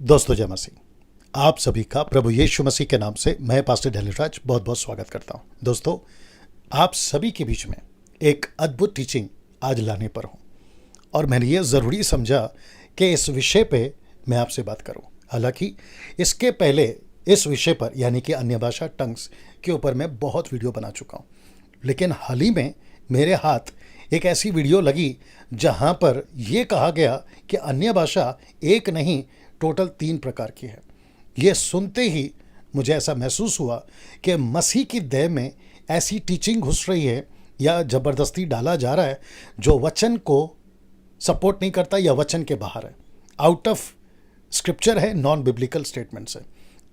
दोस्तों जय मसीह। आप सभी का प्रभु यीशु मसीह के नाम से मैं पास्टर डैनियल राज बहुत बहुत स्वागत करता हूं। दोस्तों, आप सभी के बीच में एक अद्भुत टीचिंग आज लाने पर हूं और मैंने ये ज़रूरी समझा कि इस विषय पे मैं आपसे बात करूं। हालांकि इसके पहले इस विषय पर यानी कि अन्य भाषा टंग्स के ऊपर मैं बहुत वीडियो बना चुका हूं, लेकिन हाल ही में मेरे हाथ एक ऐसी वीडियो लगी जहां पर यह कहा गया कि अन्य भाषा एक नहीं टोटल 3 प्रकार की है। ये सुनते ही मुझे ऐसा महसूस हुआ कि मसीह की देह में ऐसी टीचिंग घुस रही है या ज़बरदस्ती डाला जा रहा है जो वचन को सपोर्ट नहीं करता या वचन के बाहर है, आउट ऑफ स्क्रिप्चर है, नॉन बिब्लिकल स्टेटमेंट्स है।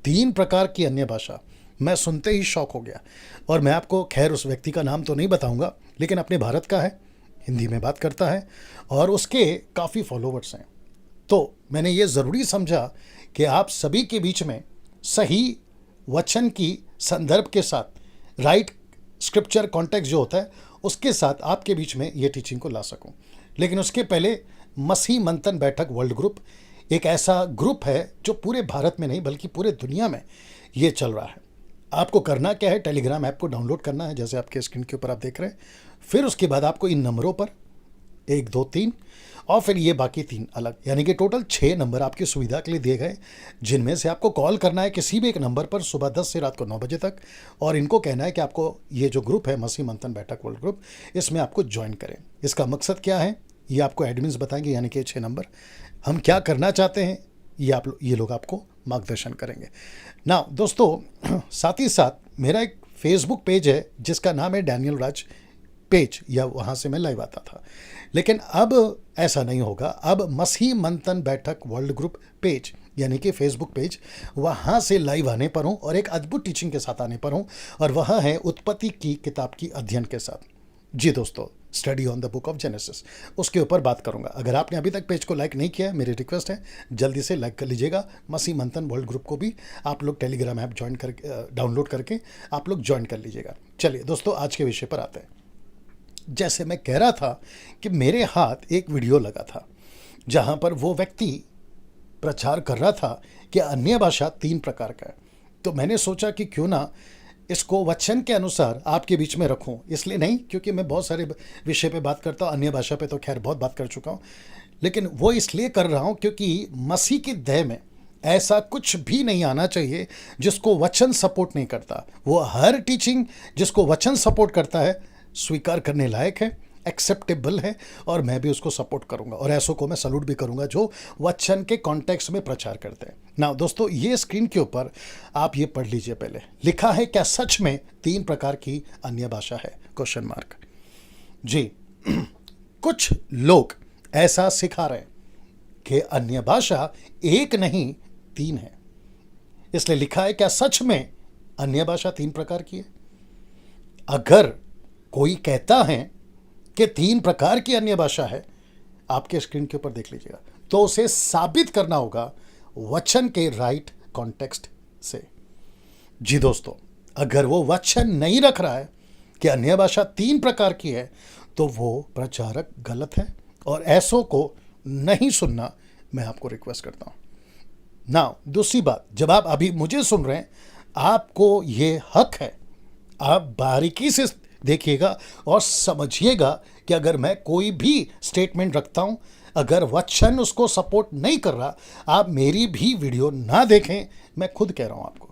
3 प्रकार की अन्य भाषा मैं सुनते ही शॉक हो गया। और मैं आपको खैर उस व्यक्ति का नाम तो नहीं बताऊंगा, लेकिन अपने भारत का है, हिंदी में बात करता है और उसके काफ़ी फॉलोवर्स हैं। तो मैंने ये ज़रूरी समझा कि आप सभी के बीच में सही वचन की संदर्भ के साथ राइट स्क्रिप्चर कॉन्टेक्स्ट जो होता है उसके साथ आपके बीच में ये टीचिंग को ला सकूं। लेकिन उसके पहले मसीह मंथन बैठक वर्ल्ड ग्रुप एक ऐसा ग्रुप है जो पूरे भारत में नहीं बल्कि पूरे दुनिया में ये चल रहा है। आपको करना क्या है, टेलीग्राम ऐप को डाउनलोड करना है, जैसे आपके स्क्रीन के ऊपर आप देख रहे हैं। फिर उसके बाद आपको इन नंबरों पर 1, 2, 3 और फिर ये बाकी 3 अलग, यानी कि टोटल 6 नंबर आपकी सुविधा के लिए दिए गए, जिनमें से आपको कॉल करना है किसी भी एक नंबर पर सुबह 10 से रात को 9 बजे तक, और इनको कहना है कि आपको ये जो ग्रुप है मसीह मंथन बैठक वर्ल्ड ग्रुप, इसमें आपको ज्वाइन करें। इसका मकसद क्या है ये आपको एडमिन्स बताएंगे, यानी कि 6 नंबर हम क्या करना चाहते हैं ये लोग आपको मार्गदर्शन करेंगे ना। दोस्तों, साथ ही साथ मेरा एक फेसबुक पेज है जिसका नाम है डैनियल राज पेज, या वहाँ से मैं लाइव आता था, लेकिन अब ऐसा नहीं होगा। अब मसीह मंथन बैठक वर्ल्ड ग्रुप पेज यानी कि फेसबुक पेज, वहाँ से लाइव आने पर हूँ और एक अद्भुत टीचिंग के साथ आने पर हूँ, और वहाँ है उत्पत्ति की किताब की अध्ययन के साथ। जी दोस्तों, study on the book of genesis, उसके ऊपर बात करूंगा। अगर आपने अभी तक पेज को लाइक नहीं किया है, मेरी रिक्वेस्ट है जल्दी से लाइक कर लीजिएगा। मसीह मंथन वर्ल्ड ग्रुप को भी आप लोग टेलीग्राम ऐप ज्वाइन कर डाउनलोड करके आप लोग ज्वाइन कर लीजिएगा। चलिए दोस्तों, आज के विषय पर आते हैं। जैसे मैं कह रहा था कि मेरे हाथ एक वीडियो लगा था जहां पर वो व्यक्ति प्रचार कर रहा था कि अन्य भाषा 3 प्रकार का है। तो मैंने सोचा कि क्यों ना इसको वचन के अनुसार आपके बीच में रखूं। इसलिए नहीं क्योंकि मैं बहुत सारे विषय पे बात करता हूं, अन्य भाषा पे तो खैर बहुत बात कर चुका हूं, लेकिन वो इसलिए कर रहा हूं क्योंकि मसीह की देह में ऐसा कुछ भी नहीं आना चाहिए जिसको वचन सपोर्ट नहीं करता। वो हर टीचिंग जिसको वचन सपोर्ट करता है स्वीकार करने लायक है, एक्सेप्टेबल है, और मैं भी उसको सपोर्ट करूंगा, और ऐसों को मैं सल्यूट भी करूंगा जो वचन के कॉन्टेक्स्ट में प्रचार करते हैं ना। दोस्तों, ये स्क्रीन के ऊपर आप ये पढ़ लीजिए। पहले लिखा है, क्या सच में 3 प्रकार की अन्य भाषा है? Question mark. जी कुछ लोग ऐसा सिखा रहे हैं कि अन्य भाषा एक नहीं 3 है, इसलिए लिखा है, क्या सच में अन्य भाषा 3 प्रकार की है? अगर कोई कहता है कि 3 प्रकार की अन्य भाषा है, आपके स्क्रीन के ऊपर देख लीजिएगा, तो उसे साबित करना होगा वचन के राइट कॉन्टेक्स्ट से। जी दोस्तों, अगर वो वचन नहीं रख रहा है कि अन्य भाषा 3 प्रकार की है, तो वो प्रचारक गलत है, और ऐसों को नहीं सुनना मैं आपको रिक्वेस्ट करता हूं ना। दूसरी बात, जब आप अभी मुझे सुन रहे हैं, आपको ये हक है, आप बारीकी से देखिएगा और समझिएगा कि अगर मैं कोई भी स्टेटमेंट रखता हूं, अगर वचन उसको सपोर्ट नहीं कर रहा, आप मेरी भी वीडियो ना देखें। मैं खुद कह रहा हूं आपको,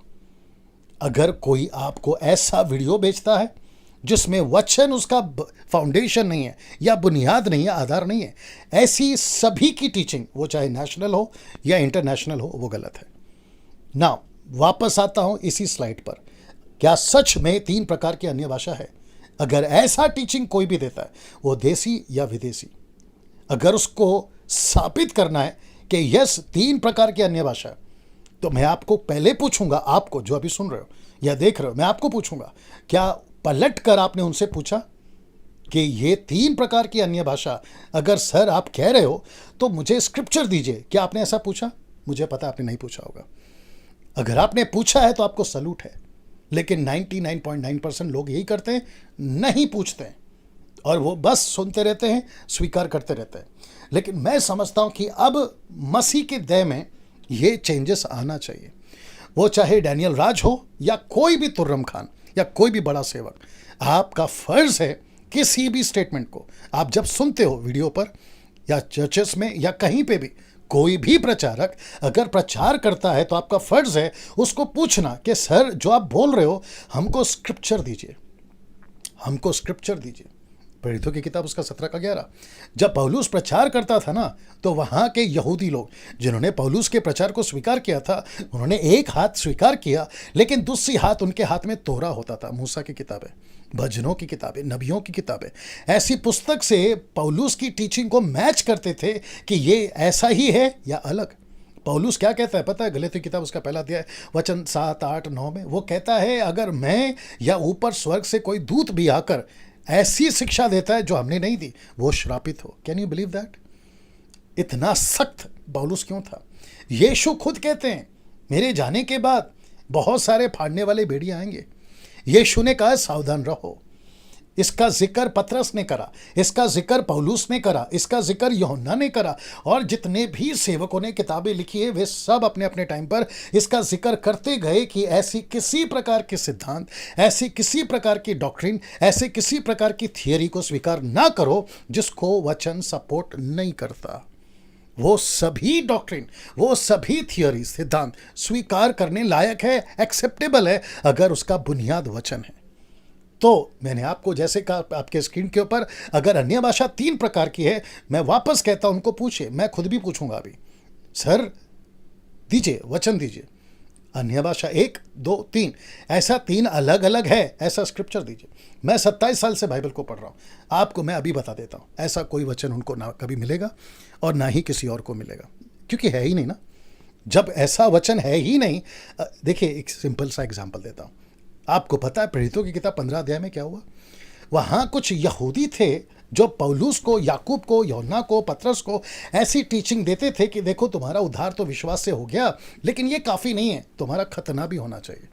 अगर कोई आपको ऐसा वीडियो बेचता है जिसमें वचन उसका फाउंडेशन नहीं है या बुनियाद नहीं है, आधार नहीं है, ऐसी सभी की टीचिंग, वो चाहे नेशनल हो या इंटरनेशनल हो, वो गलत है ना। वापस आता हूं इसी स्लाइड पर। क्या सच में 3 प्रकार की अन्य भाषा है? अगर ऐसा टीचिंग कोई भी देता है, वो देसी या विदेशी, अगर उसको साबित करना है कि यस 3 प्रकार की अन्य भाषा है, तो मैं आपको पहले पूछूंगा, आपको जो अभी सुन रहे हो या देख रहे हो, मैं आपको पूछूंगा, क्या पलट कर आपने उनसे पूछा कि ये 3 प्रकार की अन्य भाषा अगर सर आप कह रहे हो तो मुझे स्क्रिप्चर दीजिए? क्या आपने ऐसा पूछा? मुझे पता आपने नहीं पूछा होगा। अगर आपने पूछा है तो आपको सलूट है, लेकिन 99.9% लोग यही करते हैं, नहीं पूछते हैं और वो बस सुनते रहते हैं, स्वीकार करते रहते हैं। लेकिन मैं समझता हूं कि अब मसीह के देह में ये चेंजेस आना चाहिए। वो चाहे डैनियल राज हो या कोई भी तुर्रम खान या कोई भी बड़ा सेवक, आपका फर्ज है किसी भी स्टेटमेंट को आप जब सुनते हो वीडियो पर या चर्चेस में या कहीं पे भी, कोई भी प्रचारक अगर प्रचार करता है तो आपका फर्ज है उसको पूछना कि सर जो आप बोल रहे हो हमको स्क्रिप्चर दीजिए, हमको स्क्रिप्चर दीजिए। प्रेरितों की किताब उसका 17 का 11। जब पौलुस प्रचार करता था ना, तो वहां के यहूदी लोग जिन्होंने पौलुस के प्रचार को स्वीकार किया था, उन्होंने एक हाथ स्वीकार किया, लेकिन दूसरी हाथ उनके हाथ में तोरा होता था। मूसा की किताबें, भजनों की किताबें, नबियों की किताबें, ऐसी पुस्तक से पौलुस की टीचिंग को मैच करते थे कि ये ऐसा ही है या अलग। पौलुस क्या कहता है पता है? गलातियों की किताब उसका पहला अध्याय वचन 7, 8, 9 में वो कहता है, अगर मैं या ऊपर स्वर्ग से कोई दूत भी आकर ऐसी शिक्षा देता है जो हमने नहीं दी, वो श्रापित हो। Can you believe that? इतना सख्त पौलुस क्यों था? यीशु खुद कहते हैं मेरे जाने के बाद बहुत सारे फाड़ने वाले भेड़िए आएंगे। यीशु ने कहा सावधान रहो। इसका जिक्र पतरस ने करा, इसका जिक्र पौलुस ने करा, इसका जिक्र यूहन्ना ने करा, और जितने भी सेवकों ने किताबें लिखी है वे सब अपने अपने टाइम पर इसका जिक्र करते गए कि ऐसी किसी प्रकार के सिद्धांत, ऐसी किसी प्रकार की डॉक्ट्रिन, ऐसे किसी प्रकार की थियरी को स्वीकार ना करो जिसको वचन सपोर्ट नहीं करता। वो सभी डॉक्ट्रिन, वो सभी थियरी, सिद्धांत स्वीकार करने लायक है, एक्सेप्टेबल है, अगर उसका बुनियाद वचन है। तो मैंने आपको जैसे कहा आपके स्क्रीन के ऊपर, अगर अन्य भाषा 3 प्रकार की है, मैं वापस कहता हूं उनको पूछिए, मैं खुद भी पूछूंगा अभी, सर दीजिए, वचन दीजिए, अन्य भाषा 1, 2, 3, ऐसा 3 अलग अलग है, ऐसा स्क्रिप्चर दीजिए। मैं 27 साल से बाइबल को पढ़ रहा हूं, आपको मैं अभी बता देता हूं, ऐसा कोई वचन उनको ना कभी मिलेगा और ना ही किसी और को मिलेगा, क्योंकि है ही नहीं ना। जब ऐसा वचन है ही नहीं, देखिए एक सिंपल सा एग्जाम्पल देता हूं। आपको पता है प्रेरितों की किताब 15 अध्याय में क्या हुआ? वहां कुछ यहूदी थे जो पौलुस को, याकूब को, यूहन्ना को, पतरस को ऐसी टीचिंग देते थे कि देखो तुम्हारा उद्धार तो विश्वास से हो गया, लेकिन ये काफी नहीं है, तुम्हारा खतना भी होना चाहिए।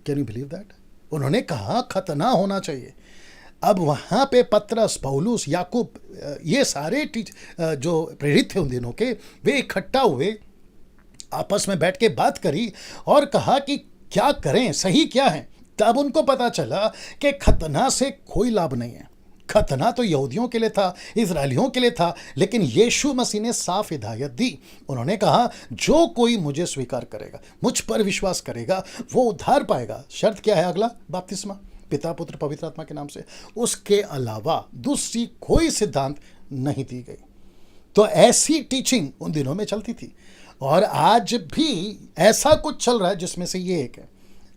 Can you believe that? उन्होंने कहा खतना होना चाहिए। अब वहां पे पतरस, पौलुस, याकूब, ये सारे जो प्रेरित थे उन दिनों के, वे इकट्ठा हुए, आपस में बैठ के बात करी और कहा कि क्या करें, सही क्या है। तब उनको पता चला कि खतना से कोई लाभ नहीं है। खतना तो यहूदियों के लिए था, इजरायलियों के लिए था, लेकिन यीशु मसीह ने साफ हिदायत दी। उन्होंने कहा जो कोई मुझे स्वीकार करेगा, मुझ पर विश्वास करेगा, वो उद्धार पाएगा। शर्त क्या है? अगला बपतिस्मा पिता, पुत्र, पवित्र आत्मा के नाम से। उसके अलावा दूसरी कोई सिद्धांत नहीं दी गई। तो ऐसी टीचिंग उन दिनों में चलती थी और आज भी ऐसा कुछ चल रहा है जिसमें से ये एक है।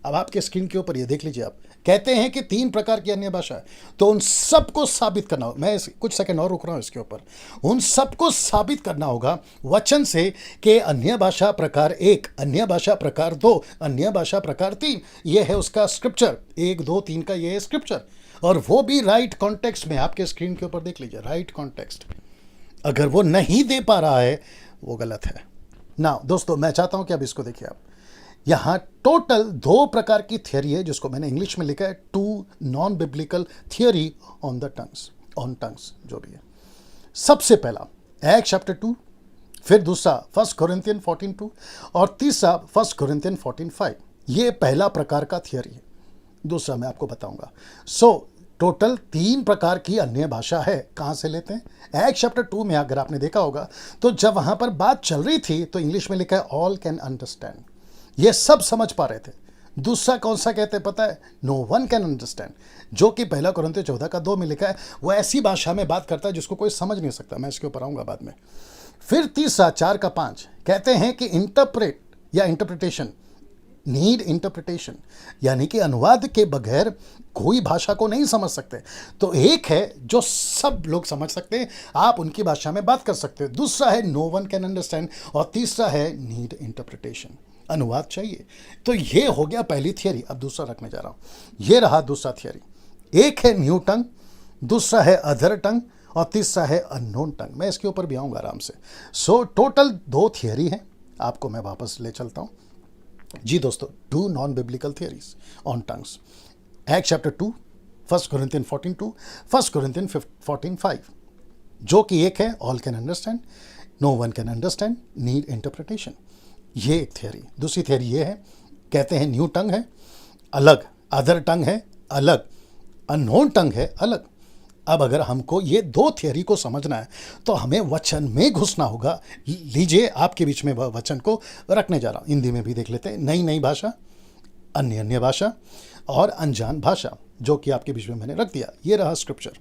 अब आपके स्क्रीन के ऊपर ये देख लीजिए, आप कहते हैं कि 3 प्रकार की अन्य भाषा है, तो उन सबको साबित करना होगा। मैं कुछ सेकंड और रुक रहा हूं इसके ऊपर। उन सबको साबित करना होगा वचन से कि अन्य भाषा प्रकार 1, अन्य भाषा प्रकार 2, अन्य भाषा प्रकार 3, ये है उसका स्क्रिप्चर। 1, 2, 3 का ये है स्क्रिप्चर, और वो भी राइट कॉन्टेक्स्ट में। आपके स्क्रीन के ऊपर देख लीजिए, राइट कॉन्टेक्स्ट। अगर वो नहीं दे पा रहा है वो गलत है ना। दोस्तों मैं चाहता हूं कि अब इसको देखिए आप, यहां टोटल 2 प्रकार की थियरी है, जिसको मैंने इंग्लिश में लिखा है 2 non biblical theory on the tongues, on tongues जो भी है। सबसे पहला एक्ट चैप्टर 2, फिर दूसरा 1 कोरिंथियन 14:2 और तीसरा 1 कोरिंथियन 14:5। ये पहला प्रकार का थियरी है, दूसरा मैं आपको बताऊंगा। टोटल 3 प्रकार की अन्य भाषा है। कहां से लेते हैं? एक्ट चैप्टर 2 में अगर आपने देखा होगा तो जब वहां पर बात चल रही थी तो इंग्लिश में लिखा है ऑल कैन अंडरस्टैंड, ये सब समझ पा रहे थे। दूसरा कौन सा कहते हैं पता है? नो वन कैन अंडरस्टैंड, जो कि 1 कोरिन्थियों 14 का 2 में लिखा है। वो ऐसी भाषा में बात करता है जिसको कोई समझ नहीं सकता। मैं इसके ऊपर आऊंगा बाद में। फिर तीसरा 4 का 5 कहते हैं कि इंटरप्रेट या इंटरप्रिटेशन, नीड इंटरप्रिटेशन, यानी कि अनुवाद के बगैर कोई भाषा को नहीं समझ सकते। तो एक है जो सब लोग समझ सकते हैं, आप उनकी भाषा में बात कर सकते हो। दूसरा है नो वन कैन अंडरस्टैंड, और तीसरा है नीड इंटरप्रिटेशन, अनुवाद चाहिए। तो ये हो गया पहली थियरी। अब दूसरा रखने जा रहा हूं। ये रहा दूसरा थियरी। एक है न्यू टंग, दूसरा है अदर टंग, और तीसरा है अननोन टंग। मैं इसके ऊपर भी आऊंगा आराम से। टोटल 2 थियरी है। आपको मैं वापस ले चलता हूं जी दोस्तों। 2 non biblical theories on tongues. Act chapter 2, 1 Corinthian 14:2, 1 Corinthian 14:5, जो कि एक है all can understand, no one can understand, need interpretation. ये एक थियरी। दूसरी थियरी ये है, कहते हैं न्यू टंग है अलग, अदर टंग है अलग, अननोन टंग है अलग। अब अगर हमको ये दो थियरी को समझना है तो हमें वचन में घुसना होगा। लीजिए आपके बीच में वह वचन को रखने जा रहा हूँ। हिंदी में भी देख लेते हैं, नई नई भाषा, अन्य अन्य भाषा और अनजान भाषा, जो कि आपके बीच में मैंने रख दिया। ये रहा स्क्रिप्चर।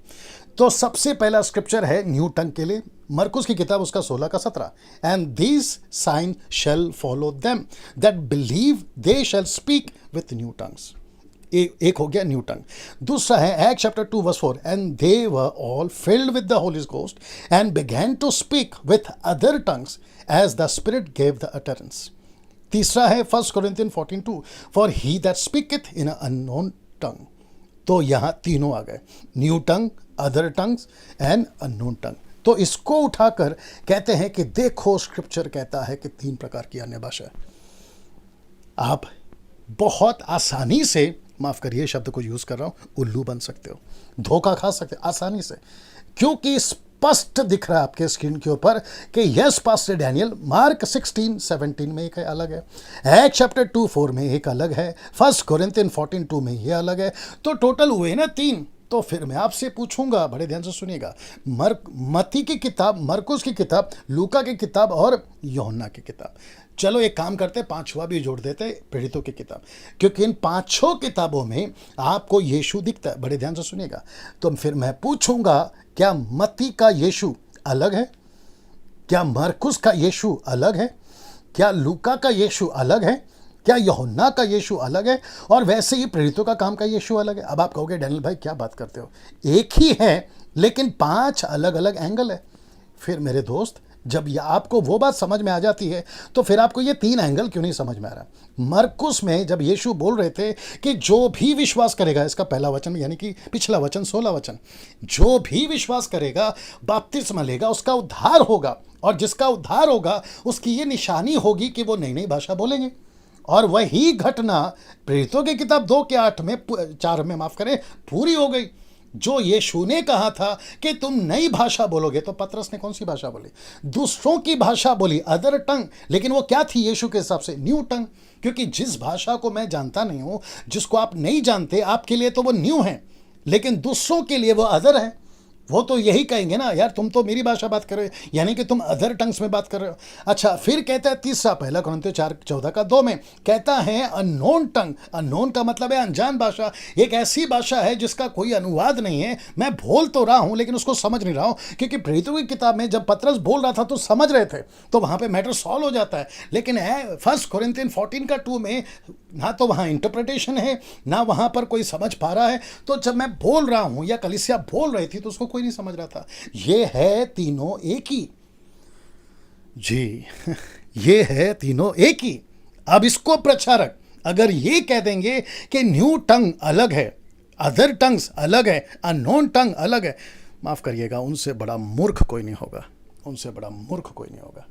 तो सबसे पहला स्क्रिप्चर है न्यू टंग के लिए, मरकुस की किताब उसका 16 का 17, and these sign shall follow them that believe they shall speak with new tongues. एक हो गया न्यू टंग। दूसरा है Acts chapter 2 verse 4, and they were all filled with the Holy Ghost and began to speak with other tongues as the spirit gave the utterance. तीसरा है 1 Corinthians 14:2, for he that speaketh in unknown tongue. तो यहां तीनों आ गए, new tongue, other tongues and unknown tongue. तो इसको उठाकर कहते हैं कि देखो स्क्रिप्चर कहता है कि 3 प्रकार की अन्य भाषा है। आप बहुत आसानी से, माफ करिए शब्द को यूज कर रहा हूं, उल्लू बन सकते हो, धोखा खा सकते हो आसानी से, क्योंकि स्पष्ट दिख रहा है आपके स्क्रीन के ऊपर कि यस पास्टर डैनियल, मार्क 16:17 में एक अलग है, एक्ट चैप्टर 2:4 में एक अलग है, 1 Corinthians 14:2 में ये अलग है। तो टोटल हुए ना 3। तो फिर मैं आपसे पूछूंगा, बड़े ध्यान से सुनिएगा, मत्ती की किताब, मरकुस की किताब, लूका की किताब और यूहन्ना की किताब। चलो एक काम करते, 5वां भी जोड़ देते, प्रेरितों की किताब, क्योंकि इन 5 किताबों में आपको यीशु दिखता है। बड़े ध्यान से सुनिएगा। तो फिर मैं पूछूंगा, क्या मत्ती का यीशु अलग है? क्या मरकुस का यीशु अलग है? क्या लूका का यीशु अलग है? क्या यूहन्ना का यीशु अलग है? और वैसे ही प्रेरितों का काम का यीशु अलग है। अब आप कहोगे डैनियल भाई क्या बात करते हो, एक ही है लेकिन 5 अलग अलग एंगल है। फिर मेरे दोस्त, जब ये आपको वो बात समझ में आ जाती है तो फिर आपको ये 3 एंगल क्यों नहीं समझ में आ रहा? मरकुस में जब यीशु बोल रहे थे कि जो भी विश्वास करेगा, इसका पहला वचन यानी कि पिछला वचन 16 वचन, जो भी विश्वास करेगा बपतिस्मा लेगा उसका उद्धार होगा, और जिसका उद्धार होगा उसकी ये निशानी होगी कि वो नई नई भाषा बोलेंगे। और वही घटना प्रेरितों की किताब 2 के 8 में 4 में माफ करें पूरी हो गई। जो यीशु ने कहा था कि तुम नई भाषा बोलोगे, तो पतरस ने कौन सी भाषा बोली? दूसरों की भाषा बोली, अदर टंग। लेकिन वो क्या थी यीशु के हिसाब से? न्यू टंग। क्योंकि जिस भाषा को मैं जानता नहीं हूं, जिसको आप नहीं जानते, आपके लिए तो वो न्यू है, लेकिन दूसरों के लिए वो अदर है। वो तो यही कहेंगे ना, यार तुम तो मेरी भाषा बात कर रहे हो, यानी कि तुम अदर टंग्स में बात कर रहे हो। अच्छा, फिर कहता है तीसरा, 1 Corinthians 4:14 का 2 में कहता है अननोन टंग। अननोन का मतलब है अनजान भाषा, एक ऐसी भाषा है जिसका कोई अनुवाद नहीं है। मैं बोल तो रहा हूं लेकिन उसको समझ नहीं रहा हूं, क्योंकि प्रेरितों की किताब में जब पतरस बोल रहा था तो समझ रहे थे, तो वहां पे मैटर सॉल्व हो जाता है। लेकिन है 1 Corinthians 14:2 में ना तो वहां इंटरप्रिटेशन है, ना वहां पर कोई समझ पा रहा है। तो जब मैं बोल रहा हूं या कलीसिया बोल रही थी तो उसको कोई नहीं समझ रहा था। ये है तीनों एक ही जी। ये है तीनों एक ही। अब इसको प्रचारक अगर ये कह देंगे कि न्यू टंग अलग है, अदर टंग्स अलग है, अननोन टंग अलग है, माफ करिएगा, उनसे बड़ा मूर्ख कोई नहीं होगा, उनसे बड़ा मूर्ख कोई नहीं होगा।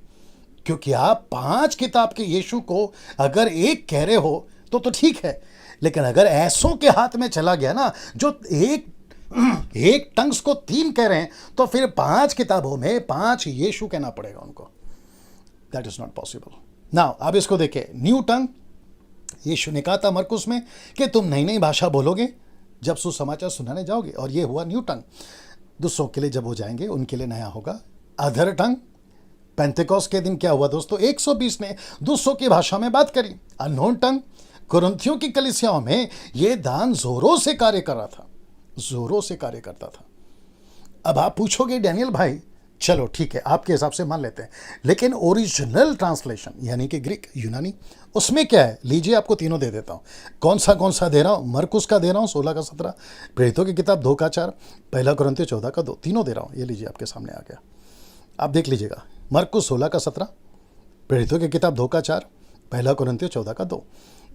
क्योंकि आप 5 किताब के यीशु को अगर एक कह रहे हो तो ठीक है, लेकिन अगर ऐसों के हाथ में चला गया ना, जो एक टंग्स को 3 कह रहे हैं, तो फिर 5 किताबों में 5 यीशु कहना पड़ेगा उनको। That is not possible. Now अब इसको देखें, न्यू टंग, यीशु ने कहा था मरकुस में कि तुम नई नई भाषा बोलोगे जब सुसमाचार सुनाने जाओगे, और ये हुआ न्यू टंग। दूसरों के लिए जब हो जाएंगे उनके लिए नया होगा अदर टंग। पेंतेकोस्त के दिन क्या हुआ दोस्तों? 120 ने दूसरों की भाषा में बात करी। अननोन टंग, कुरिन्थियों की कलीसियाओं में यह दान जोरों से कार्य कर रहा था, जोरों से कार्य करता था। अब आप पूछोगे डैनियल भाई, चलो ठीक है आपके हिसाब से मान लेते हैं, लेकिन ओरिजिनल ट्रांसलेशन यानी कि ग्रीक, यूनानी, उसमें क्या है? लीजिए आपको तीनों दे देता हूं। कौन सा दे रहा हूं? मरकुस का दे रहा हूं 16 का 17, प्रेरितों की किताब 2 का 4, 1 Corinthians 14 का 2, तीनों दे रहा हूं। ये लीजिए आपके सामने आ गया, आप देख लीजिएगा। मरकुस 16 का 17, प्रेरितों की किताब 2 का 4, 1 Corinthians 14 का 2।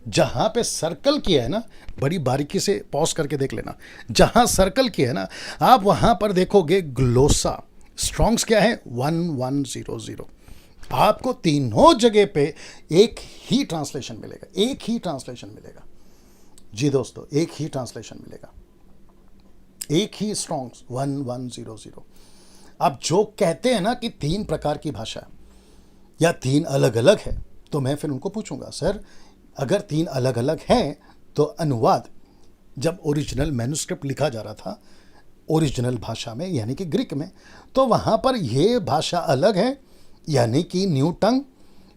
जहां पे सर्कल किया है ना, बड़ी बारीकी से पॉज करके देख लेना, जहां सर्कल किया है ना, आप वहां पर देखोगे ग्लोसा, स्ट्रॉन्ग्स क्या है? 1100। आपको तीनों जगह पे एक ही ट्रांसलेशन मिलेगा, एक ही ट्रांसलेशन मिलेगा जी दोस्तों, एक ही ट्रांसलेशन मिलेगा, एक ही स्ट्रॉन्ग्स 1100। अब जो कहते हैं ना कि 3 प्रकार की भाषा या 3 अलग अलग है, तो मैं फिर उनको पूछूंगा, सर अगर 3 अलग अलग हैं तो अनुवाद जब ओरिजिनल मैन्युस्क्रिप्ट लिखा जा रहा था ओरिजिनल भाषा में यानी कि ग्रीक में, तो वहाँ पर ये भाषा अलग है यानी कि न्यू टंग,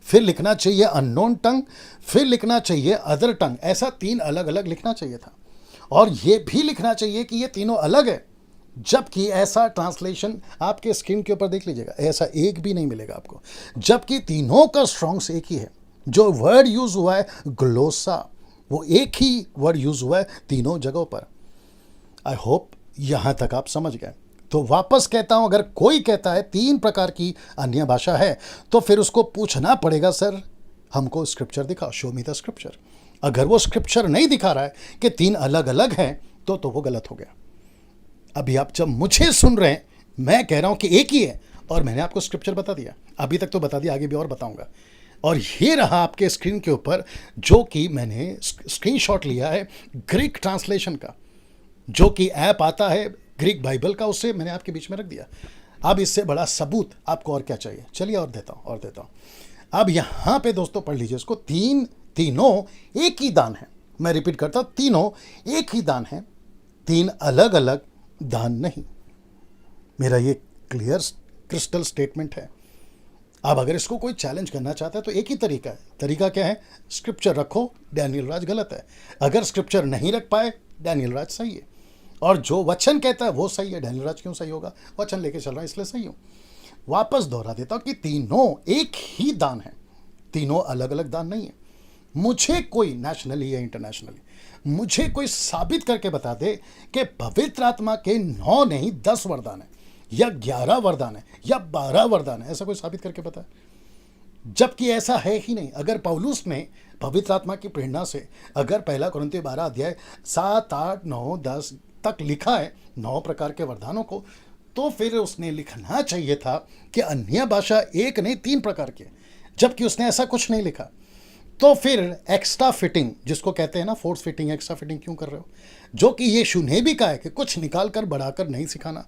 फिर लिखना चाहिए अननोन टंग, फिर लिखना चाहिए अदर टंग, ऐसा 3 अलग अलग लिखना चाहिए था। और ये भी लिखना चाहिए कि ये तीनों अलग है, जबकि ऐसा ट्रांसलेशन आपके स्क्रीन के ऊपर देख लीजिएगा, ऐसा एक भी नहीं मिलेगा आपको, जबकि तीनों का स्ट्रॉन्ग्स एक ही है। जो वर्ड यूज हुआ है ग्लोसा, वो एक ही वर्ड यूज हुआ है तीनों जगहों पर। आई होप यहां तक आप समझ गए। तो वापस कहता हूं, अगर कोई कहता है 3 प्रकार की अन्य भाषा है तो फिर उसको पूछना पड़ेगा, सर हमको स्क्रिप्चर दिखाओ, शो मी द स्क्रिप्चर। अगर वो स्क्रिप्चर नहीं दिखा रहा है कि 3 अलग अलग हैं तो वो गलत हो गया। अभी आप जब मुझे सुन रहे हैं, मैं कह रहा हूं कि एक ही है और मैंने आपको स्क्रिप्चर बता दिया, अभी तक तो बता दिया, आगे भी और बताऊंगा। और ये रहा आपके स्क्रीन के ऊपर जो कि मैंने स्क्रीनशॉट लिया है ग्रीक ट्रांसलेशन का, जो कि ऐप आता है ग्रीक बाइबल का, उससे मैंने आपके बीच में रख दिया। अब इससे बड़ा सबूत आपको और क्या चाहिए? चलिए और देता हूं। अब यहां पे दोस्तों पढ़ लीजिए इसको, तीनों एक ही दान है। मैं रिपीट करता हूं, तीनों एक ही दान है, 3 अलग अलग दान नहीं। मेरा ये क्लियर क्रिस्टल स्टेटमेंट है। अब अगर इसको कोई चैलेंज करना चाहता है तो एक ही तरीका है। तरीका क्या है? स्क्रिप्चर रखो, डैनियल राज गलत है। अगर स्क्रिप्चर नहीं रख पाए, डैनियल राज सही है। और जो वचन कहता है वो सही है, डैनियल राज क्यों सही होगा? वचन लेके चल रहा है इसलिए सही हूं। वापस दोहरा देता हूं कि तीनों एक ही दान है, तीनों अलग अलग दान नहीं है। मुझे कोई नेशनली या इंटरनेशनली मुझे कोई साबित करके बता दे कि पवित्र आत्मा के 9 नहीं 10 वरदान है, या 11 वरदान है, या 12 वरदान है, ऐसा कोई साबित करके बता। जबकि ऐसा है ही नहीं। अगर पौलुस ने पवित्र आत्मा की प्रेरणा से अगर 1 कुरिन्थियों 12 अध्याय 7, 8, 9, 10 तक लिखा है 9 प्रकार के वरदानों को, तो फिर उसने लिखना चाहिए था कि अन्य भाषा एक नहीं 3 प्रकार के, जबकि उसने ऐसा कुछ नहीं लिखा। तो फिर एक्स्ट्रा फिटिंग, जिसको कहते हैं ना फोर्स फिटिंग, एक्स्ट्रा फिटिंग क्यों कर रहे हो? जो कि यीशु ने भी कहा है कि कुछ निकाल कर बढ़ाकर नहीं सिखाना।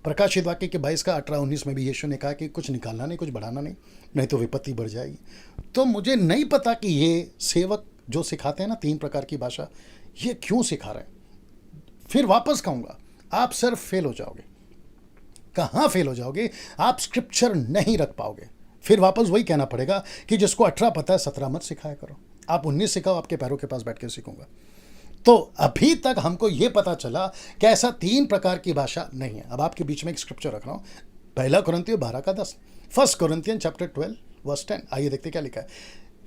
प्रकाशित वाक्य के 22 का 18-19 में भी यीशु ने कहा कि कुछ निकालना नहीं, कुछ बढ़ाना नहीं तो विपत्ति बढ़ जाएगी। तो मुझे नहीं पता कि ये सेवक जो सिखाते हैं ना 3 प्रकार की भाषा, ये क्यों सिखा रहे हैं। फिर वापस कहूँगा, आप सिर्फ फेल हो जाओगे। कहाँ फेल हो जाओगे? आप स्क्रिप्चर नहीं रख पाओगे। फिर वापस वही कहना पड़ेगा कि जिसको 18 पता है 17 मत सिखाया करो। आप 19 सिखाओ, आपके पैरों के पास बैठ के सीखूंगा। तो अभी तक हमको ये पता चला कि ऐसा 3 प्रकार की भाषा नहीं है। अब आपके बीच में एक स्क्रिप्चर रख रहा हूं, 1 कुरिन्थियों 12 का 10, 1 कुरिन्थियन चैप्टर 12 वर्स 10। आइए देखते क्या लिखा है।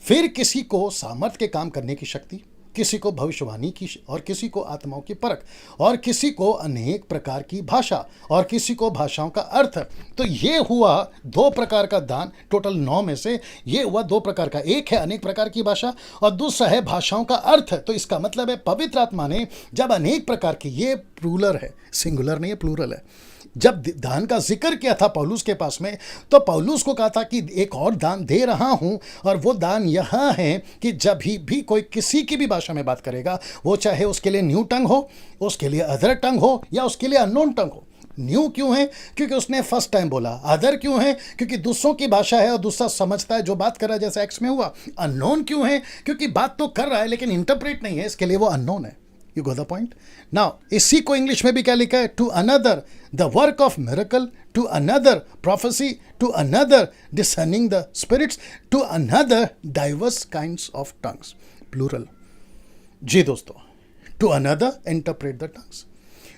फिर किसी को सामर्थ्य के काम करने की शक्ति, किसी को भविष्यवाणी की, और किसी को आत्माओं की परख, और किसी को अनेक प्रकार की भाषा, और किसी को भाषाओं का अर्थ। तो ये हुआ 2 प्रकार का दान, टोटल 9 में से ये हुआ 2 प्रकार का। एक है अनेक प्रकार की भाषा और दूसरा है भाषाओं का अर्थ। तो इसका मतलब है पवित्र आत्मा ने जब अनेक प्रकार की, ये प्लूरल है, सिंगुलर नहीं है, प्लूरल है, जब दान का जिक्र किया था पौलुस के पास में, तो पौलुस को कहा था कि एक और दान दे रहा हूं, और वो दान यहां है कि जब भी कोई किसी की भी भाषा में बात करेगा, वो चाहे उसके लिए न्यू टंग हो, उसके लिए अदर टंग हो, या उसके लिए अननोन टंग हो। न्यू क्यों है? क्योंकि उसने फर्स्ट टाइम बोला। अदर क्यों है? क्योंकि दूसरों की भाषा है और दूसरा समझता है जो बात कर रहा है, जैसे एक्स में हुआ। अननोन क्यों है? क्योंकि बात तो कर रहा है लेकिन इंटरप्रेट नहीं है, इसके लिए वो अननोन है। You got the point? Now, इसी को इंग्लिश में भी क्या लिखा है? To another the work of miracle, to another prophecy, to another discerning the spirits, to another diverse kinds of tongues. Plural. जी दोस्तों, to another interpret the tongues.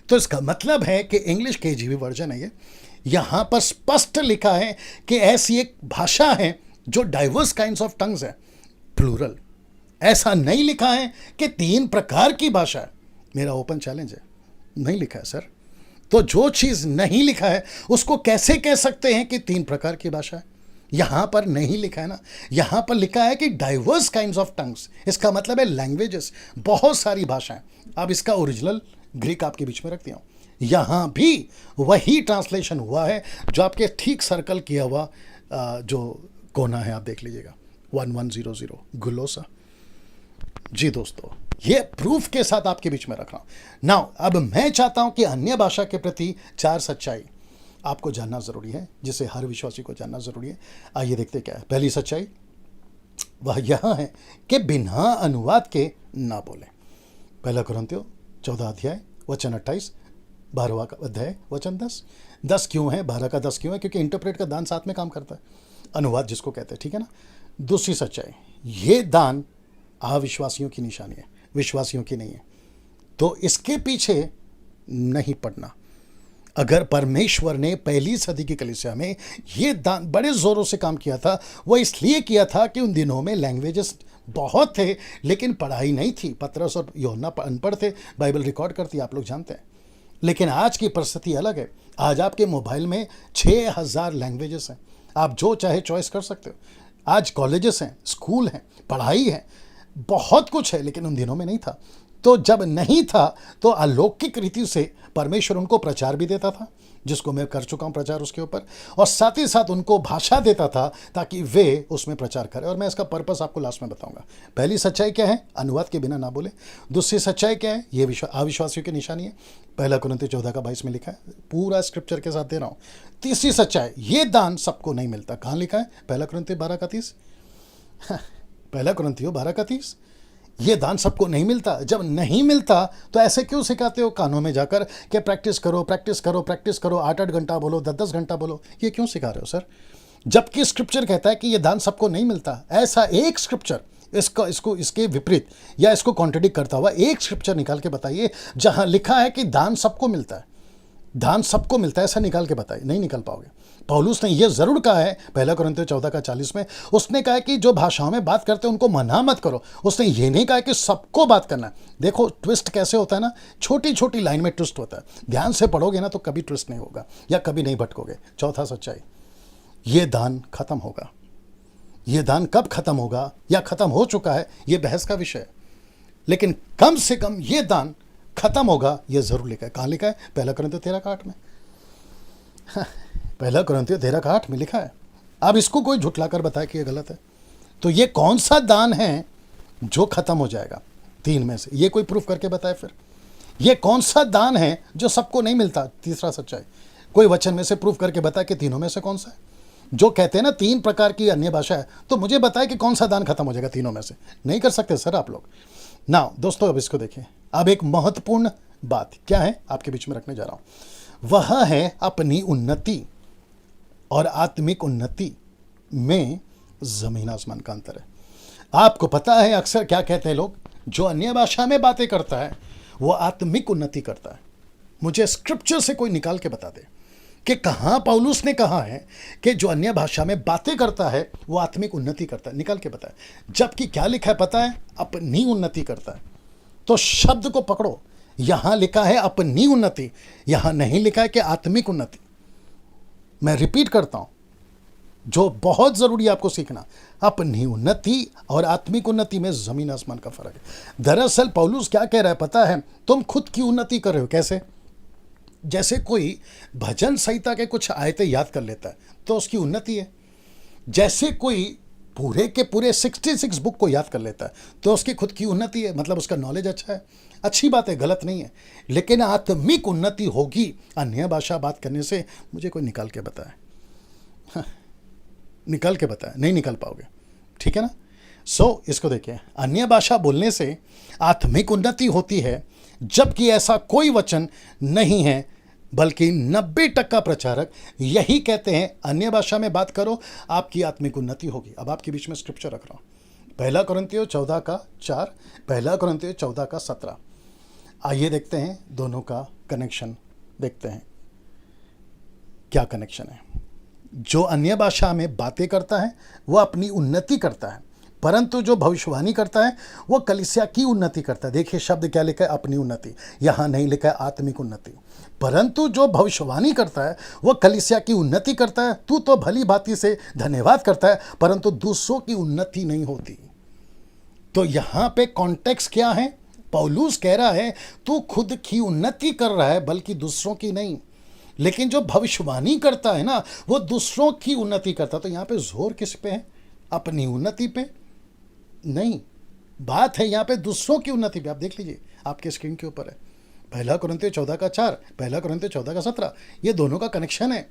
तो इसका मतलब है कि इंग्लिश KJV वर्जन है ये, यहां पर स्पष्ट लिखा है कि ऐसी एक भाषा है जो डाइवर्स काइंड्स ऑफ टंग्स है, प्लूरल। ऐसा नहीं लिखा है कि 3 प्रकार की भाषा है। मेरा ओपन चैलेंज है, नहीं लिखा है सर। तो जो चीज नहीं लिखा है उसको कैसे कह सकते हैं कि 3 प्रकार की भाषा है? यहां पर नहीं लिखा है ना, यहां पर लिखा है कि डाइवर्स काइंड्स ऑफ टंग्स। इसका मतलब है लैंग्वेजेस, बहुत सारी भाषाएं। अब इसका ओरिजिनल ग्रीक आपके बीच में रख दिया हूं। यहां भी वही ट्रांसलेशन हुआ है जो आपके ठीक सर्कल किया हुआ जो कोना है, आप देख लीजिएगा, 1100 ग्लोसा। जी दोस्तों, ये प्रूफ के साथ आपके बीच में रख रहा हूं। नाउ अब मैं चाहता हूं कि अन्य भाषा के प्रति 4 सच्चाई आपको जानना जरूरी है, जिसे हर विश्वासी को जानना जरूरी है। आइए देखते क्या है। पहली सच्चाई, वह यह है कि बिना अनुवाद के ना बोलें। पहला कुरिन्थियों 14 अध्याय वचन 28, 12वां अध्याय वचन 10। 10 क्यों है, 12 का 10 क्यों है? क्योंकि इंटरप्रेट का दान साथ में काम करता है, अनुवाद जिसको कहते हैं, ठीक है ना। दूसरी सच्चाई, ये दान अविश्वासियों की निशानी है, विश्वासियों की नहीं है। तो इसके पीछे नहीं पड़ना। अगर परमेश्वर ने पहली सदी की कलीसिया में ये दान बड़े जोरों से काम किया था, वो इसलिए किया था कि उन दिनों में लैंग्वेजेस बहुत थे लेकिन पढ़ाई नहीं थी। पतरस और यूहन्ना अनपढ़ थे, बाइबल रिकॉर्ड करती, आप लोग जानते हैं। लेकिन आज की परिस्थिति अलग है। आज आपके मोबाइल में 6000 लैंग्वेजेस हैं, आप जो चाहे चॉइस कर सकते हो। आज कॉलेजेस हैं, स्कूल हैं, पढ़ाई है, बहुत कुछ है, लेकिन उन दिनों में नहीं था। तो जब नहीं था तो अलौकिक रीति से परमेश्वर उनको प्रचार भी देता था, जिसको मैं कर चुका हूं प्रचार उसके ऊपर, और साथ ही साथ उनको भाषा देता था ताकि वे उसमें प्रचार करें। और मैं इसका पर्पस आपको लास्ट में बताऊंगा। पहली सच्चाई क्या है? अनुवाद के बिना ना बोले। दूसरी सच्चाई क्या है? ये अविश्वासियों की निशानी है, पहला कुरिन्थियों 14 का 22 में लिखा है, पूरा स्क्रिप्चर के साथ दे रहा हूं। तीसरी सच्चाई, ये दान सबको नहीं मिलता। कहां लिखा है? पहला कुरिन्थियों 12 का 30। पहला कुरिन्थियों 12 का 30। ये दान सबको नहीं मिलता। जब नहीं मिलता तो ऐसे क्यों सिखाते हो कानों में जाकर कि प्रैक्टिस करो, प्रैक्टिस करो, प्रैक्टिस करो, 8-8 घंटा बोलो, 10-10 घंटा बोलो? ये क्यों सिखा रहे हो सर? जबकि स्क्रिप्चर कहता है कि ये दान सबको नहीं मिलता। ऐसा एक स्क्रिप्चर इसके विपरीत या इसको कॉन्ट्रडिक्ट करता हुआ एक स्क्रिप्चर निकाल के बताइए जहां लिखा है कि दान सबको मिलता है। दान सबको मिलता है, ऐसा निकाल के बताइए, नहीं निकाल पाओगे। पौलुस ने यह जरूर कहा है पहला कुरिन्थियों 14 का 40 में, उसने कहा है कि जो भाषाओं में बात करते हैं उनको मना मत करो। उसने ये नहीं कहा कि सबको बात करना है। देखो ट्विस्ट कैसे होता है ना, छोटी छोटी लाइन में ट्विस्ट होता है। ध्यान से पढ़ोगे ना तो कभी ट्विस्ट नहीं होगा या कभी नहीं भटकोगे। चौथा सच्चाई, ये दान खत्म होगा। ये दान कब खत्म होगा या खत्म हो चुका है, ये बहस का विषय है, लेकिन कम से कम ये दान खत्म होगा, यह जरूर लिखा है। कहां लिखा है? पहला कुरिन्थियों 13 का 8 में। पहला कुरिन्थियों 13 का 8 में लिखा है। अब इसको कोई झुठलाकर बताए कि यह गलत है, तो ये कौन सा दान है जो खत्म हो जाएगा? 3 में से ये कोई प्रूफ करके बताए। फिर ये कौन सा दान है जो सबको नहीं मिलता? तीसरा सच्चाई, कोई वचन में से प्रूफ करके बताए कि तीनों में से कौन सा है। जो कहते हैं ना 3 प्रकार की अन्य भाषा है, तो मुझे बताए कि कौन सा दान खत्म हो जाएगा तीनों में से। नहीं कर सकते सर आप लोग ना। दोस्तों अब इसको देखें। अब एक महत्वपूर्ण बात क्या है आपके बीच में रखने जा रहा हूं, वह है अपनी उन्नति और आत्मिक उन्नति में जमीन आसमान का अंतर है। आपको पता है अक्सर क्या कहते हैं लोग, जो अन्य भाषा में बातें करता है वो आत्मिक उन्नति करता है। मुझे स्क्रिप्चर से कोई निकाल के बता दे कि कहां पौलुस ने कहा है कि जो अन्य भाषा में बातें करता है वो आत्मिक उन्नति करता है। निकाल के बताए। जबकि क्या लिखा है पता है? अपनी उन्नति करता है। तो शब्द को पकड़ो, यहां लिखा है अपनी उन्नति, यहां नहीं लिखा है कि आत्मिक उन्नति। मैं रिपीट करता हूं, जो बहुत जरूरी है आपको सीखना, अपनी उन्नति और आत्मिक उन्नति में जमीन आसमान का फर्क है। दरअसल पौलुस क्या कह रहा है पता है? तुम खुद की उन्नति कर रहे हो। कैसे? जैसे कोई भजन संहिता के कुछ आयतें याद कर लेता है तो उसकी उन्नति है। जैसे कोई पूरे के पूरे 66 बुक को याद कर लेता है तो उसकी खुद की उन्नति है, मतलब उसका नॉलेज अच्छा है। अच्छी बात है, गलत नहीं है, लेकिन आत्मिक उन्नति होगी अन्य भाषा बात करने से। मुझे कोई निकाल के बताए, निकाल के बताए, नहीं निकाल पाओगे, ठीक है ना। इसको देखिए, अन्य भाषा बोलने से आत्मिक उन्नति होती है, जबकि ऐसा कोई वचन नहीं है, बल्कि 90% प्रचारक यही कहते हैं अन्य भाषा में बात करो आपकी आत्मिक उन्नति होगी। अब आपके बीच में स्क्रिप्चर रख रहा हूं, पहला कुरिन्थियों 14 का 4, पहला कुरिन्थियों 14 का 17। आइए देखते हैं दोनों का कनेक्शन, देखते हैं क्या कनेक्शन है। जो अन्य भाषा में बातें करता है वो अपनी उन्नति करता है, परंतु जो भविष्यवाणी करता है वो कलीसिया की उन्नति करता है। देखिए शब्द क्या लिखा है? अपनी उन्नति। यहां नहीं लिखा है आत्मिक उन्नति। परंतु जो भविष्यवाणी करता है वो कलीसिया की उन्नति करता है। तू तो भली भांति से धन्यवाद करता है, परंतु दूसरों की उन्नति नहीं होती। तो यहां पे कॉन्टेक्स्ट क्या है? पौलुस कह रहा है तू खुद की उन्नति कर रहा है, बल्कि दूसरों की नहीं। लेकिन जो भविष्यवाणी करता है ना वो दूसरों की उन्नति करता है। तो यहां पे जोर किस पे है? अपनी उन्नति पे नहीं, बात है यहां पे दूसरों की उन्नति पे। आप देख लीजिए, आपके स्क्रीन के ऊपर है पहला कुरिन्थियों 14 का 4, पहला कुरिन्थियों 14 का 17। ये दोनों का कनेक्शन है।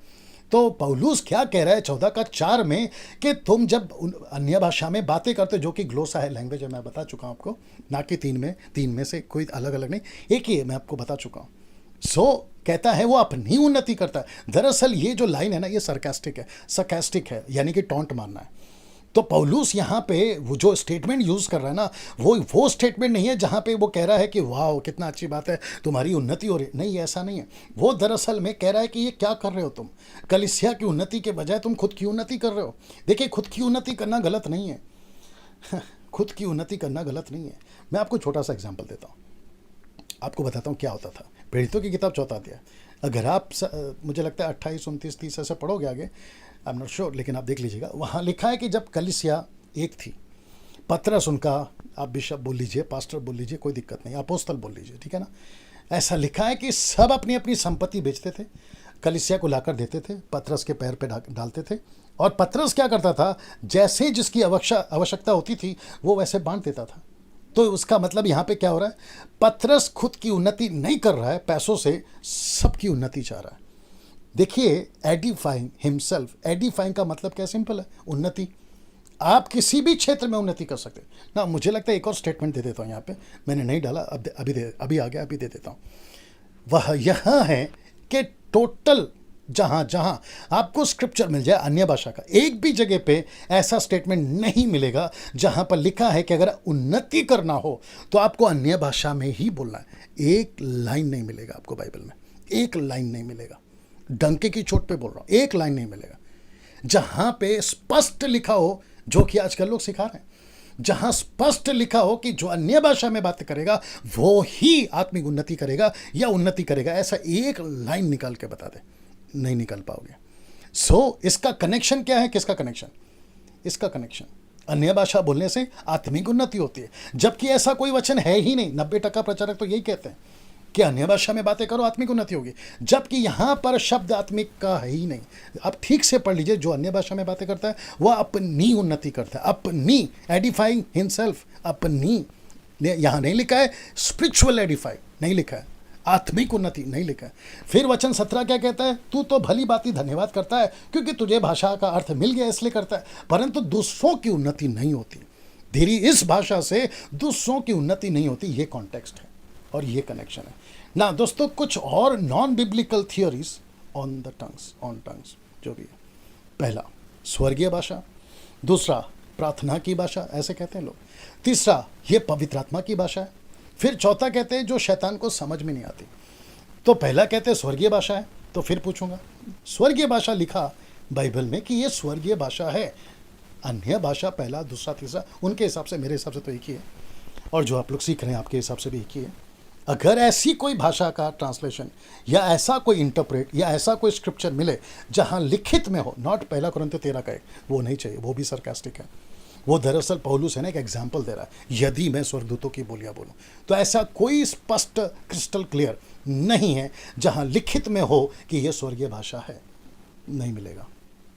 तो पौलुस क्या कह रहा है 14 का 4 में कि तुम जब अन्य भाषा में बातें करते हो, जो कि ग्लोसा है, लैंग्वेज है, मैं बता चुका हूँ आपको, ना कि 3 में से कोई अलग अलग नहीं, एक ही है, मैं आपको बता चुका हूँ। कहता है वो अपनी उन्नति करता है। दरअसल ये जो लाइन है ना, ये सरकास्टिक है, यानी कि टॉन्ट मारना है। तो पौलुस यहाँ पे वो जो स्टेटमेंट यूज कर रहा है ना, वो स्टेटमेंट नहीं है जहाँ पे वो कह रहा है कि वाह कितना अच्छी बात है, तुम्हारी उन्नति हो रही। नहीं, ऐसा नहीं है। वो दरअसल में कह रहा है कि ये क्या कर रहे हो तुम, कलीसिया की उन्नति के बजाय तुम खुद की उन्नति कर रहे हो। देखिए, खुद की उन्नति करना गलत नहीं है खुद की उन्नति करना गलत नहीं है। मैं आपको छोटा सा एग्जाम्पल देता हूँ, आपको बताता हूँ क्या होता था। प्रेरितों की किताब 4 अध्याय, अगर आप मुझे लगता है 28, 29, 30 ऐसे पढ़ोगे आगे, आई एम नॉट श्योर, लेकिन आप देख लीजिएगा। वहाँ लिखा है कि जब कलीसिया एक थी, पतरस उनका, आप बिशप बोल लीजिए, पास्टर बोल लीजिए, कोई दिक्कत नहीं, अपोस्तल बोल लीजिए, ठीक है ना। ऐसा लिखा है कि सब अपनी अपनी संपत्ति बेचते थे, कलीसिया को लाकर देते थे, पतरस के पैर पे डालते थे, और पतरस क्या करता था, जैसे जिसकी आवश्यकता होती थी वो वैसे बांट देता था। तो उसका मतलब यहाँ पे क्या हो रहा है, पतरस खुद की उन्नति नहीं कर रहा है, पैसों से सबकी उन्नति चाह रहा है। देखिए, एडिफाइंग हिमसेल्फ, एडिफाइंग का मतलब क्या, सिंपल है, उन्नति। आप किसी भी क्षेत्र में उन्नति कर सकते हैं ना। मुझे लगता है एक और स्टेटमेंट दे देता हूँ यहाँ पे, मैंने नहीं डाला, अभी आ गया, अभी दे देता हूँ। वह यह है कि टोटल जहाँ जहाँ आपको स्क्रिप्चर मिल जाए अन्य भाषा का, एक भी जगह पे ऐसा स्टेटमेंट नहीं मिलेगा जहाँ पर लिखा है कि अगर उन्नति करना हो तो आपको अन्य भाषा में ही बोलना है। एक लाइन नहीं मिलेगा आपको बाइबल में, एक लाइन नहीं मिलेगा। डंके की चोट पे बोल रहा हूँ, एक लाइन नहीं मिलेगा जहाँ पे स्पष्ट लिखा हो, जो कि आजकल लोग सिखा रहे हैं, जहाँ स्पष्ट लिखा हो कि जो अन्य भाषा में बात करेगा वो ही आत्मिक उन्नति करेगा या उन्नति करेगा। ऐसा एक लाइन निकाल के बता दे, नहीं निकाल पाओगे। इसका कनेक्शन क्या है, किसका कनेक्शन, इसका कनेक्शन अन्य भाषा बोलने से आत्मिक उन्नति होती है, जबकि ऐसा कोई वचन है ही नहीं। 90% प्रचारक तो यही कहते हैं कि अन्य भाषा में बातें करो आत्मिक उन्नति होगी, जबकि यहाँ पर शब्द आत्मिक का है ही नहीं। आप ठीक से पढ़ लीजिए, जो अन्य भाषा में बातें करता है वह अपनी उन्नति करता है, अपनी, एडिफाइंग हिमसेल्फ, अपनी। यहाँ नहीं लिखा है स्पिरिचुअल एडिफाई, नहीं लिखा है आत्मिक उन्नति, नहीं लिखा है। फिर वचन 17 क्या कहता है, तू तो भली बाती धन्यवाद करता है क्योंकि तुझे भाषा का अर्थ मिल गया इसलिए करता है, परंतु दूसरों की उन्नति नहीं होती। तेरी इस भाषा से दूसरों की उन्नति नहीं होती। ये कॉन्टेक्स्ट है और ये कनेक्शन है ना दोस्तों। कुछ और non biblical theories on tongues जो भी है, पहला स्वर्गीय भाषा, दूसरा प्रार्थना की भाषा, ऐसे कहते हैं लोग, तीसरा ये पवित्र आत्मा की भाषा है, फिर चौथा कहते हैं जो शैतान को समझ में नहीं आती। तो पहला कहते हैं स्वर्गीय भाषा है, तो फिर पूछूंगा स्वर्गीय भाषा लिखा बाइबल में कि ये स्वर्गीय भाषा है। अन्य भाषा पहला, दूसरा, तीसरा, उनके हिसाब से, मेरे हिसाब से तो एक ही है, और जो आप लोग सीख रहे हैं आपके हिसाब से भी एक ही है। अगर ऐसी कोई भाषा का ट्रांसलेशन या ऐसा कोई इंटरप्रेट या ऐसा कोई स्क्रिप्चर मिले जहां लिखित में हो, नॉट 1 कुरिन्थियों 13 का 1, वो नहीं चाहिए, वो भी सरकास्टिक है। वो दरअसल पौलुस है ना, एक एग्जाम्पल दे रहा है, यदि मैं स्वर्गदूतों की बोलियां बोलूं, तो ऐसा कोई स्पष्ट क्रिस्टल क्लियर नहीं है जहां लिखित में हो कि यह स्वर्गीय भाषा है, नहीं मिलेगा।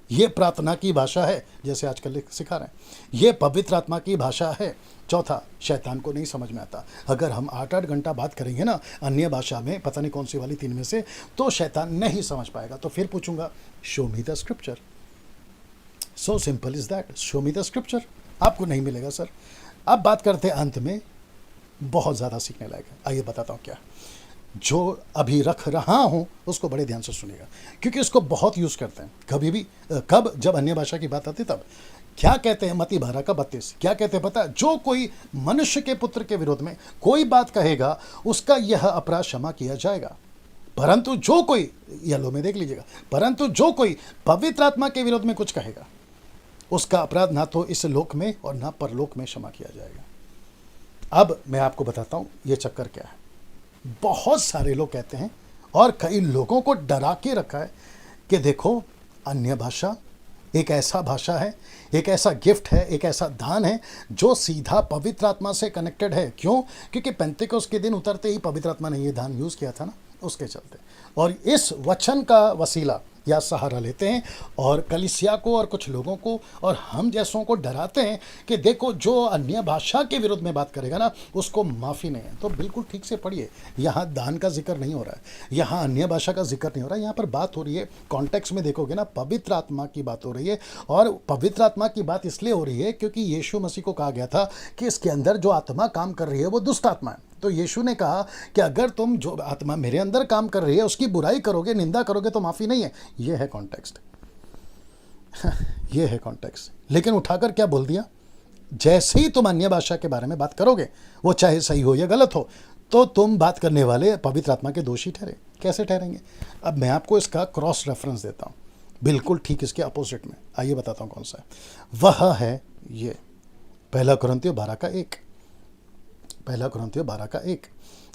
ये प्रार्थना की भाषा है, जैसे आजकल सिखा रहे हैं, ये पवित्र आत्मा की भाषा है। चौथा, शैतान को नहीं समझ में आता। अगर हम 8-8 घंटा बात करेंगे ना अन्य भाषा में, पता नहीं कौन सी वाली 3 में से, तो शैतान नहीं समझ पाएगा। तो फिर पूछूंगा show me the scripture, so simple is that, show me the scripture. आपको नहीं मिलेगा सर। अब बात करते हैं अंत में, बहुत ज़्यादा सीखने लायक है, आइए बताता हूँ क्या। जो अभी रख रहा हूँ उसको बड़े ध्यान से सुनिएगा, क्योंकि इसको बहुत यूज़ करते हैं कभी भी, कब, जब अन्य भाषा की बात आती तब। क्या कहते हैं मत्ती 12:32, क्या कहते हैं पता है, जो कोई मनुष्य के पुत्र के विरोध में कोई बात कहेगा उसका यह अपराध क्षमा किया जाएगा, परंतु जो कोई, येलो में देख लीजिएगा, परंतु जो कोई पवित्र आत्मा के विरोध में कुछ कहेगा उसका अपराध ना तो इस लोक में और ना परलोक में क्षमा किया जाएगा। अब मैं आपको बताता हूँ ये चक्कर क्या है। बहुत सारे लोग कहते हैं, और कई लोगों को डरा के रखा है कि देखो अन्य भाषा एक ऐसा भाषा है, एक ऐसा गिफ्ट है, एक ऐसा दान है जो सीधा पवित्र आत्मा से कनेक्टेड है। क्यों? क्योंकि पेंतेकोस्त के दिन उतरते ही पवित्र आत्मा ने ये दान यूज़ किया था ना, उसके चलते। और इस वचन का वसीला या सहारा लेते हैं और कलीसिया को और कुछ लोगों को और हम जैसों को डराते हैं कि देखो जो अन्य भाषा के विरुद्ध में बात करेगा ना उसको माफ़ी नहीं है। तो बिल्कुल ठीक से पढ़िए, यहाँ दान का जिक्र नहीं हो रहा है, यहाँ अन्य भाषा का जिक्र नहीं हो रहा है, यहाँ पर बात हो रही है कॉन्टेक्स्ट में देखोगे ना पवित्र आत्मा की बात हो रही है। और पवित्र आत्मा की बात इसलिए हो रही है क्योंकि यीशु मसीह को कहा गया था कि इसके अंदर जो आत्मा काम कर रही है वो दुष्ट आत्मा है। तो यीशु ने कहा कि अगर तुम जो आत्मा मेरे अंदर काम कर रही है उसकी बुराई करोगे, निंदा करोगे तो माफ़ी नहीं है। ये है कॉन्टेक्स्ट ये है कॉन्टेक्स्ट। लेकिन उठाकर क्या बोल दिया, जैसे ही तुम अन्य भाषा के बारे में बात करोगे, वो चाहे सही हो या गलत हो, तो तुम बात करने वाले पवित्र आत्मा के दोषी ठहरे। कैसे ठहरेंगे? अब मैं आपको इसका क्रॉस रेफरेंस देता हूँ, बिल्कुल ठीक इसके अपोजिट में। आइए बताता हूँ कौन सा है। वह है ये 1 कुरिन्थियों 12:1, 1 कुरिन्थियों 12:1।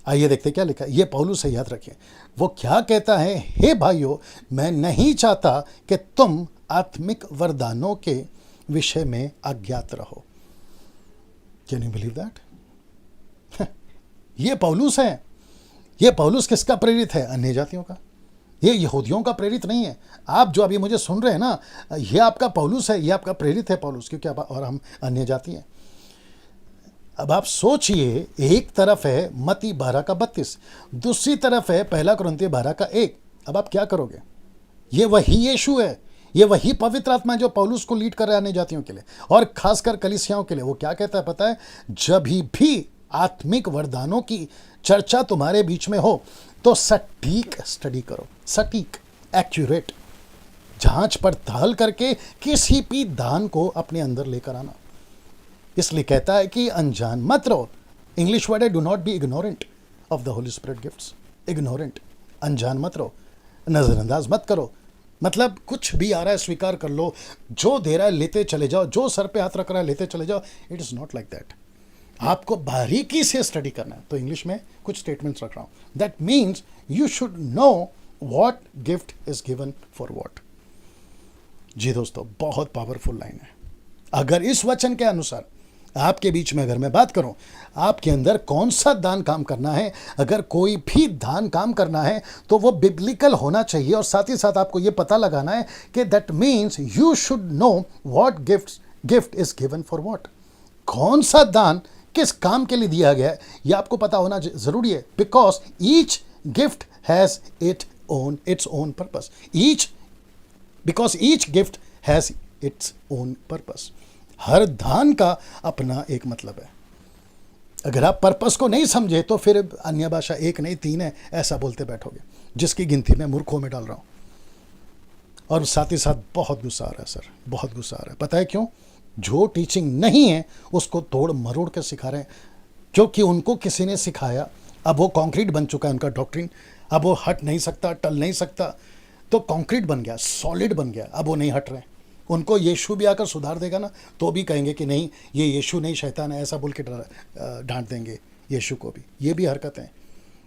आइए देखते क्या लिखा है। ये पौलुस से, याद रखिए वो क्या कहता है, हे भाइयों मैं नहीं चाहता कि तुम आत्मिक वरदानों के विषय में अज्ञात रहो। Can you believe that? ये पौलुस है। ये पौलुस किसका प्रेरित है? अन्य जातियों का। ये यहूदियों का प्रेरित नहीं है। आप जो अभी मुझे सुन रहे हैं ना, ये आपका पौलुस है, ये आपका प्रेरित है पौलुस, क्योंकि अब और हम अन्य जाति हैं। अब आप सोचिए, एक तरफ है मत्ती 12:32, दूसरी तरफ है 1 कुरिन्थियों 12:1। अब आप क्या करोगे? ये वही यीशु है, ये वही पवित्र आत्मा जो पौलुस को लीड कर रहा है अन्य जातियों के लिए और खासकर कलीसियाओं के लिए। वो क्या कहता है पता है? जब भी आत्मिक वरदानों की चर्चा तुम्हारे बीच में हो तो सटीक स्टडी करो, सटीक, एक्यूरेट, जांच पड़ताल करके किसी भी दान को अपने अंदर लेकर आना। इसलिए कहता है कि अनजान मत रहो। इंग्लिश वर्ड है do not be ignorant of the Holi spirit gifts. Ignorant, अनजान मत रहो, नजरअंदाज मत करो। मतलब कुछ भी आ रहा है स्वीकार कर लो, जो दे रहा है लेते चले जाओ, जो सर पे हाथ रख रहा है लेते चले जाओ। It is not like that. आपको बारीकी से स्टडी करना है। तो इंग्लिश में कुछ स्टेटमेंट्स रख रहा हूं। That means you should know what gift is given for what. जी दोस्तों, बहुत पावरफुल लाइन है। अगर इस वचन के अनुसार आपके बीच में अगर मैं बात करूं, आपके अंदर कौन सा दान काम करना है, अगर कोई भी दान काम करना है तो वो बिब्लिकल होना चाहिए। और साथ ही साथ आपको ये पता लगाना है कि that means you should know what gift is given for what. कौन सा दान किस काम के लिए दिया गया है ये आपको पता होना जरूरी है। Because each gift has its own purpose. Because each gift has its own purpose. हर दान का अपना एक मतलब है। अगर आप पर्पस को नहीं समझे तो फिर अन्य भाषा 1 नहीं 3 है ऐसा बोलते बैठोगे, जिसकी गिनती मैं मूर्खों में डाल रहा हूं। और साथ ही साथ बहुत गुस्सा आ रहा है सर, बहुत गुस्सा आ रहा है। पता है क्यों? जो टीचिंग नहीं है उसको तोड़ मरोड़ कर सिखा रहे हैं, क्योंकि उनको किसी ने सिखाया। अब वो कंक्रीट बन चुका है उनका डॉक्ट्रिन। अब वो हट नहीं सकता, टल नहीं सकता, तो कंक्रीट बन गया, सॉलिड बन गया। अब वो नहीं हट रहे। उनको यीशु भी आकर सुधार देगा ना तो भी कहेंगे कि नहीं ये यीशु नहीं शैतान है, ऐसा बोल के डांट देंगे यीशु को भी। ये भी हरकत है।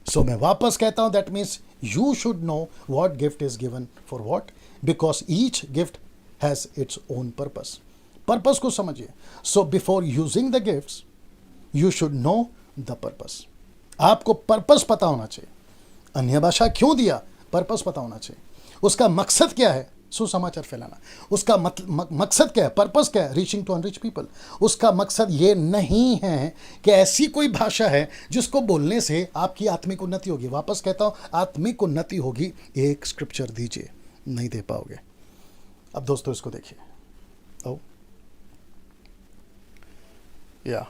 सो मैं वापस कहता हूं, that means you should know what gift is given for what, because each gift has its own purpose. Purpose को समझिए। So before using the gifts you should know the purpose. आपको पर्पस पता होना चाहिए। अन्य भाषा क्यों दिया, पर्पस पता होना चाहिए। उसका मकसद क्या है? सुसमाचार फैलाना। उसका मकसद क्या है? पर्पस क्या है? Reaching to unreach people. उसका मकसद ये नहीं है कि ऐसी कोई भाषा है जिसको बोलने से आपकी आत्मिक उन्नति होगी। वापस कहता हूं, आत्मिक उन्नति होगी। एक स्क्रिप्चर दीजिए, नहीं दे पाओगे। अब दोस्तों इसको देखिए। ओ या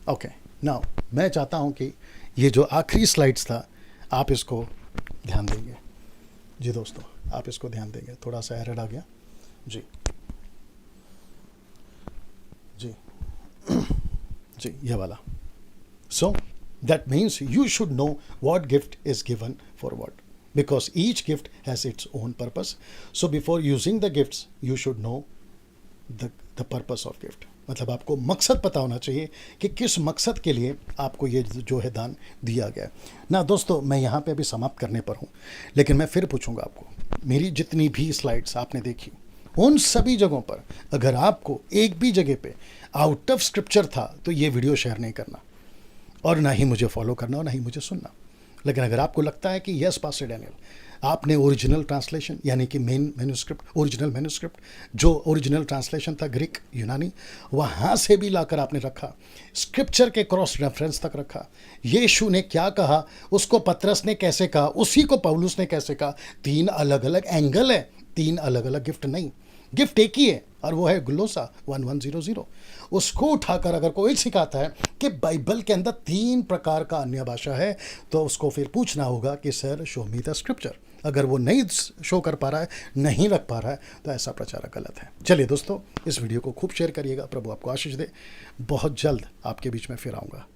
ओके, नाउ मैं चाहता हूं कि ये जो आखिरी स्लाइड्स था आप इसको ध्यान देंगे। जी दोस्तों, आप इसको ध्यान देंगे। थोड़ा सा एरर आ गया जी जी जी, ये वाला। So that means you should know what gift is given for what, because each gift has its own purpose. So before using the gifts you should know the purpose of gift. मतलब आपको मकसद पता होना चाहिए कि किस मकसद के लिए आपको ये जो है दान दिया गया ना। दोस्तों मैं यहाँ पे अभी समाप्त करने पर हूँ, लेकिन मैं फिर पूछूंगा आपको, मेरी जितनी भी स्लाइड्स आपने देखी उन सभी जगहों पर अगर आपको एक भी जगह पे आउट ऑफ स्क्रिप्चर था तो ये वीडियो शेयर नहीं करना और ना ही मुझे फॉलो करना और ना ही मुझे सुनना। लेकिन अगर आपको लगता है कि यस पास्टर डैनियल आपने ओरिजिनल ट्रांसलेशन यानी कि मेन मैन्युस्क्रिप्ट, ओरिजिनल मैन्युस्क्रिप्ट जो ओरिजिनल ट्रांसलेशन था ग्रीक यूनानी, वहाँ से भी लाकर आपने रखा, स्क्रिप्चर के क्रॉस रेफरेंस तक रखा। यीशु ने क्या कहा, उसको पतरस ने कैसे कहा, उसी को पौलुस ने कैसे कहा। 3 अलग अलग एंगल है, 3 अलग अलग गिफ्ट नहीं, गिफ्ट एक ही है और वो है ग्लोसा 1100। उसको उठाकर अगर कोई सिखाता है कि बाइबल के अंदर 3 प्रकार का अन्य भाषा है, तो उसको फिर पूछना होगा कि sir show me the scripture. अगर वो नहीं शो कर पा रहा है, नहीं रख पा रहा है, तो ऐसा प्रचारक गलत है। चलिए दोस्तों, इस वीडियो को खूब शेयर करिएगा। प्रभु आपको आशीष दे। बहुत जल्द आपके बीच में फिर आऊँगा।